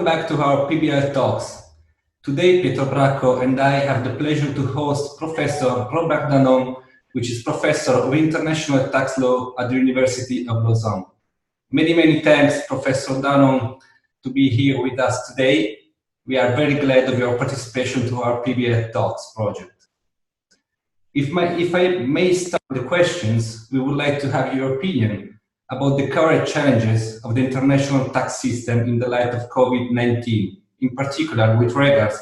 Welcome back to our PBL talks. Today, Pietro Bracco and I have the pleasure to host Professor Robert Danon, which is Professor of International Tax Law at the University of Lausanne. Many thanks, Professor Danon, to be here with us today. We are very glad of your participation to our PBL Talks project. If I may start with the questions, we would like to have your opinion about the current challenges of the international tax system in the light of COVID-19, in particular with regards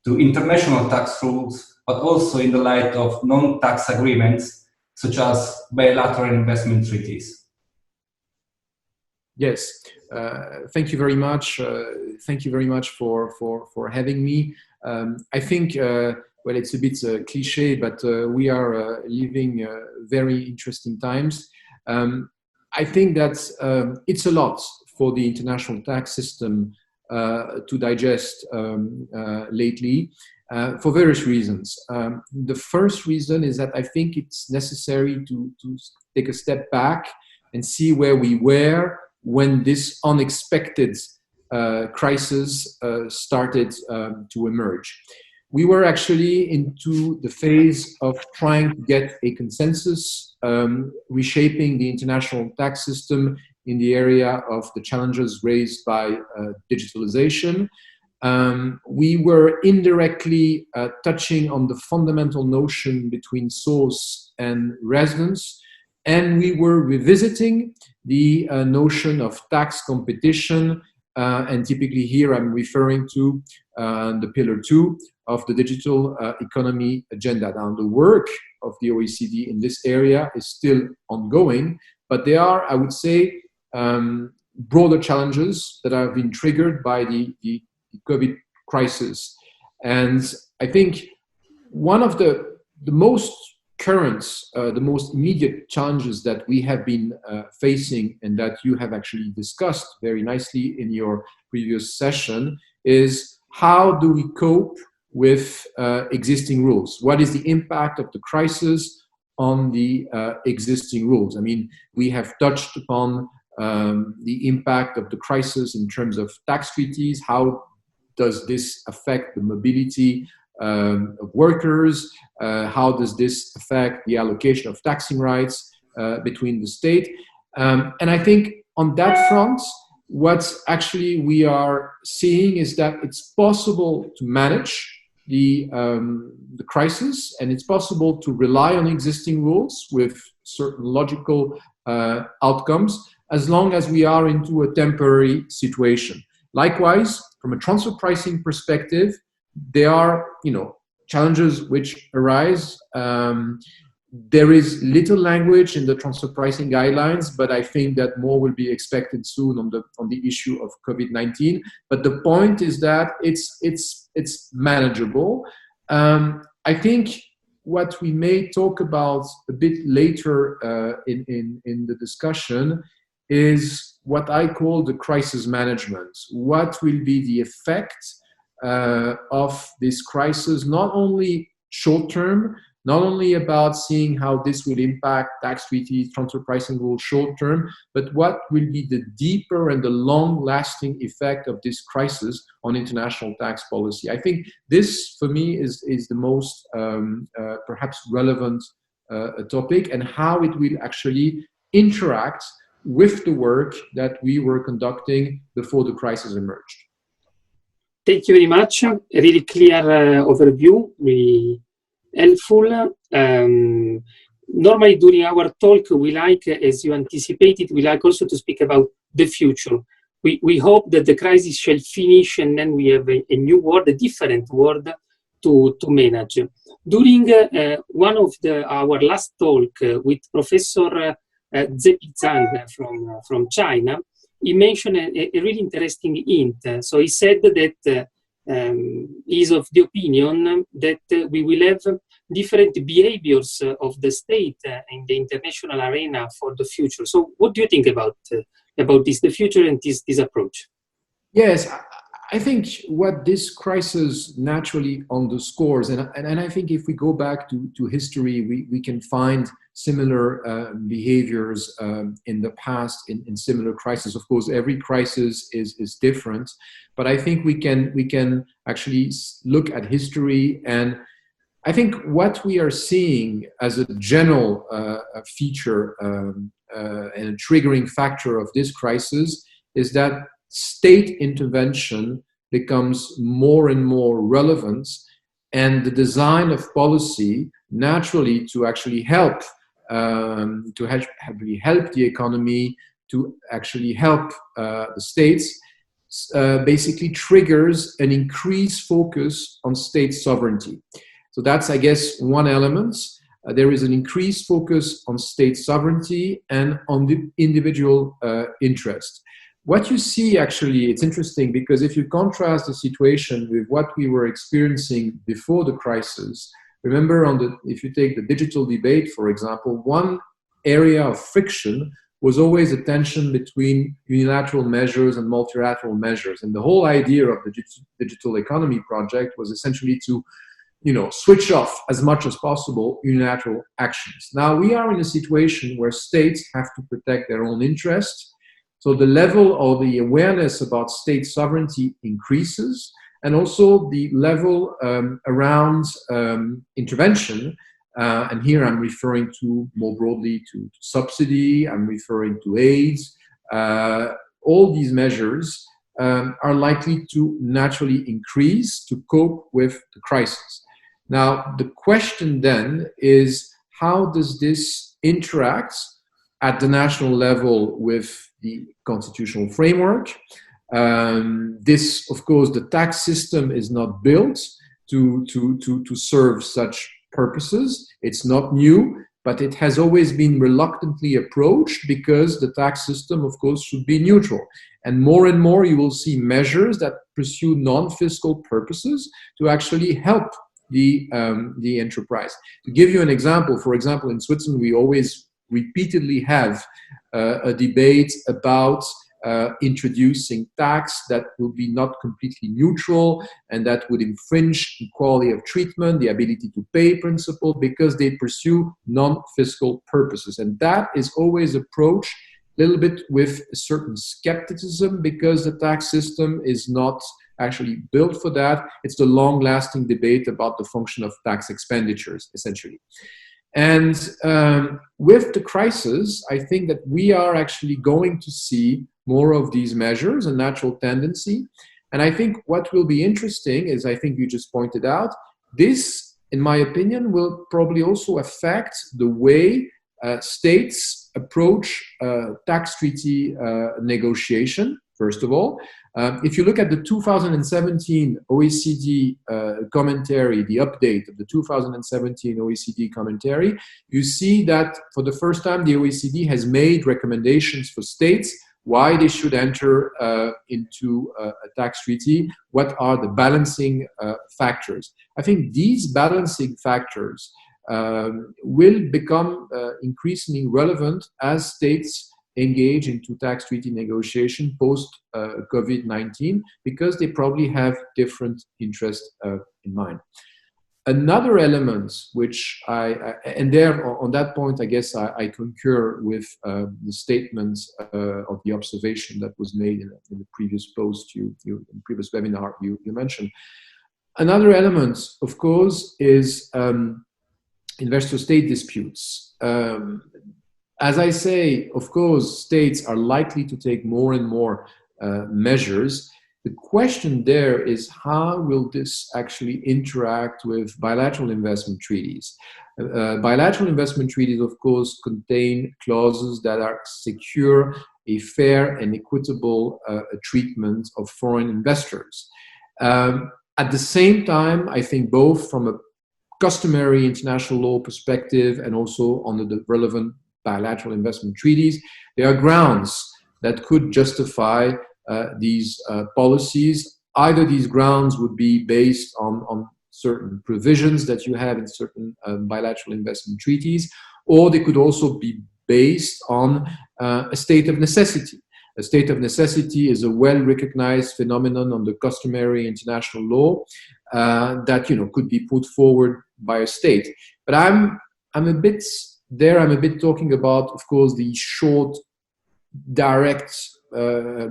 to international tax rules, but also in the light of non-tax agreements, such as bilateral investment treaties. Yes, thank you very much. Thank you very much for having me. I think, well, it's a bit cliche, but we are living very interesting times. I think that it's a lot for the international tax system to digest lately for various reasons. The first reason is that I think it's necessary to take a step back and see where we were when this unexpected crisis started to emerge. We were actually into the phase of trying to get a consensus, reshaping the international tax system in the area of the challenges raised by digitalization. We were indirectly touching on the fundamental notion between source and residence, and we were revisiting the notion of tax competition, and typically here I'm referring to the Pillar 2 of the digital economy agenda. Now, the work of the OECD in this area is still ongoing, but there are, I would say, broader challenges that have been triggered by the COVID crisis. And I think one of the most current, the most immediate challenges that we have been facing and that you have actually discussed very nicely in your previous session is how do we cope with existing rules? What is the impact of the crisis on the existing rules? I mean, we have touched upon the impact of the crisis in terms of tax treaties. How does this affect the mobility of workers? How does this affect the allocation of taxing rights between the state? And I think on that front, what actually we are seeing is that it's possible to manage the crisis, and it's possible to rely on existing rules with certain logical outcomes, as long as we are into a temporary situation. Likewise, from a transfer pricing perspective, there are, challenges which arise. There is little language in the transfer pricing guidelines, but I think that more will be expected soon on the issue of COVID-19. But the point is that it's manageable. I think what we may talk about a bit later in the discussion is what I call the crisis management. What will be the effect of this crisis, not only short-term, not only about seeing how this will impact tax treaties, transfer pricing rules short-term, but what will be the deeper and the long-lasting effect of this crisis on international tax policy. I think this, for me, is the most perhaps relevant topic, and how it will actually interact with the work that we were conducting before the crisis emerged. Thank you very much. A really clear overview, really helpful. Normally during our talk, we like, as you anticipated, we like also to speak about the future. We hope that the crisis shall finish and then we have a new world, a different world to manage. During one of our last talk with Professor Zepi Zhang from China, he mentioned a really interesting hint. So he said that he's of the opinion that we will have different behaviors of the state in the international arena for the future. So what do you think about this, the future and this approach? Yes, I think what this crisis naturally underscores, and I think if we go back to history, we can find similar behaviors in the past in similar crises. Of course, every crisis is different, but I think we can actually look at history, and I think what we are seeing as a general feature and a triggering factor of this crisis is that state intervention becomes more and more relevant, and the design of policy naturally to actually help the economy, to actually help the states, basically triggers an increased focus on state sovereignty. So that's, I guess, one element. There is an increased focus on state sovereignty and on the individual interest. What you see, actually, it's interesting because if you contrast the situation with what we were experiencing before the crisis, remember if you take the digital debate, for example, one area of friction was always a tension between unilateral measures and multilateral measures. And the whole idea of the digital economy project was essentially to switch off as much as possible unilateral actions. Now we are in a situation where states have to protect their own interests. So the level of the awareness about state sovereignty increases, and also the level around intervention. And here I'm referring to more broadly to subsidy, I'm referring to aids. All these measures are likely to naturally increase to cope with the crisis. Now, the question then is, how does this interact at the national level with the constitutional framework? This, of course, the tax system is not built to serve such purposes. It's not new, but it has always been reluctantly approached because the tax system, of course, should be neutral. And more you will see measures that pursue non-fiscal purposes to actually help the enterprise. To give you an example, for example, in Switzerland, we always repeatedly have a debate about introducing tax that will be not completely neutral and that would infringe equality of treatment, the ability to pay principle, because they pursue non-fiscal purposes. And that is always approached a little bit with a certain skepticism, because the tax system is not actually built for that. It's the long-lasting debate about the function of tax expenditures, essentially. And with the crisis, I think that we are actually going to see more of these measures, a natural tendency. And I think what will be interesting is, I think you just pointed out, this, in my opinion, will probably also affect the way states approach tax treaty negotiation, first of all. If you look at the 2017 OECD commentary, the update of the 2017 OECD commentary, you see that for the first time the OECD has made recommendations for states why they should enter into a tax treaty, what are the balancing factors. I think these balancing factors will become increasingly relevant as states engage into tax treaty negotiation post COVID-19, because they probably have different interests in mind. Another element which and there on that point, I guess I concur with the statements of the observation that was made in the previous post, in the previous webinar you mentioned. Another element, of course, is investor-state disputes. As I say, of course, states are likely to take more and more measures. The question there is, how will this actually interact with bilateral investment treaties? Bilateral investment treaties, of course, contain clauses that are secure a fair and equitable treatment of foreign investors. At the same time, I think both from a customary international law perspective and also under the relevant bilateral investment treaties, there are grounds that could justify these policies. Either these grounds would be based on certain provisions that you have in certain bilateral investment treaties, or they could also be based on a state of necessity. A state of necessity is a well-recognized phenomenon under customary international law that could be put forward by a state. But I'm a bit talking about, of course, the short, direct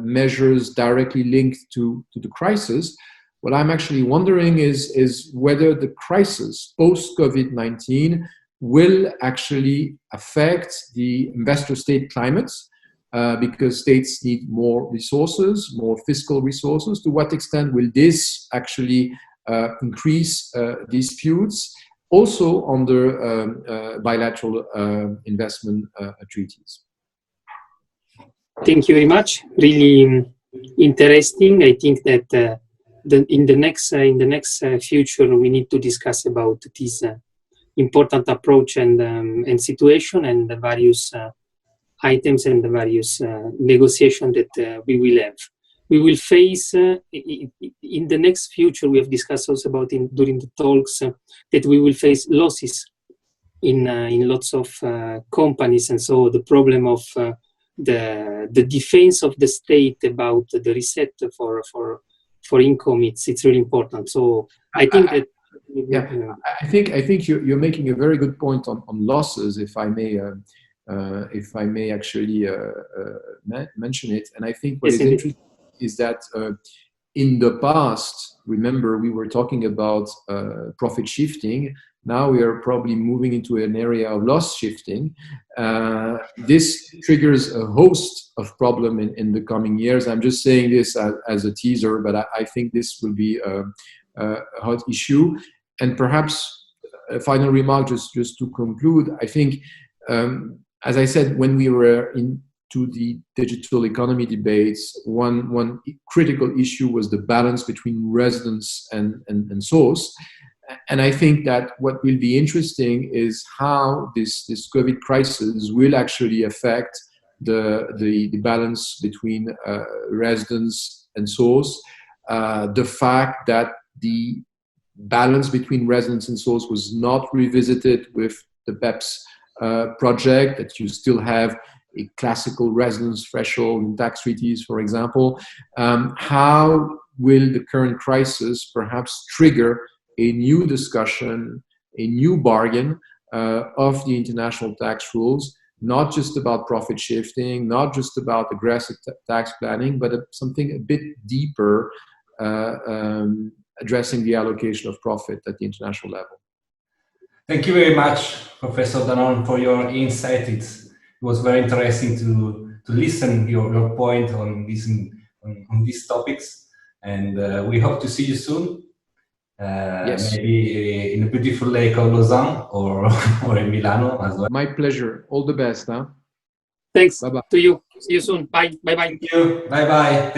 measures directly linked to the crisis. What I'm actually wondering is whether the crisis post-COVID-19 will actually affect the investor-state climate, because states need more resources, more fiscal resources. To what extent will this actually increase disputes, also under bilateral investment treaties? Thank you very much. Really interesting. I think that in the next future we need to discuss about this important approach and situation, and the various items and the various negotiations that we will have. We will face in the next future. We have discussed also about during the talks that we will face losses in lots of companies, and so the problem of the defense of the state about the reset for income, it's really important. So I think that I think you're making a very good point on losses, if I may actually mention it. And I think what is interesting is that in the past, remember, we were talking about profit shifting. Now we are probably moving into an area of loss shifting. This triggers a host of problems in the coming years. I'm just saying this as a teaser, but I think this will be a hot issue. And perhaps a final remark, just to conclude, I think, as I said, when we were into the digital economy debates, one critical issue was the balance between residence and source. And I think that what will be interesting is how this COVID crisis will actually affect the balance between residence and source. The fact that the balance between residence and source was not revisited with the BEPS project, that you still have a classical residence threshold in tax treaties, for example. How will the current crisis perhaps trigger a new discussion, a new bargain of the international tax rules, not just about profit shifting, not just about aggressive tax planning, but something a bit deeper, addressing the allocation of profit at the international level. Thank you very much, Professor Danon, for your insight. It was very interesting to listen your point on these topics, and we hope to see you soon. Yes. Maybe in a beautiful lake of Lausanne or in Milano as well. My pleasure. All the best. Huh? Thanks. Bye-bye. To you. See you soon. Bye. Bye-bye. Thank you. Bye-bye.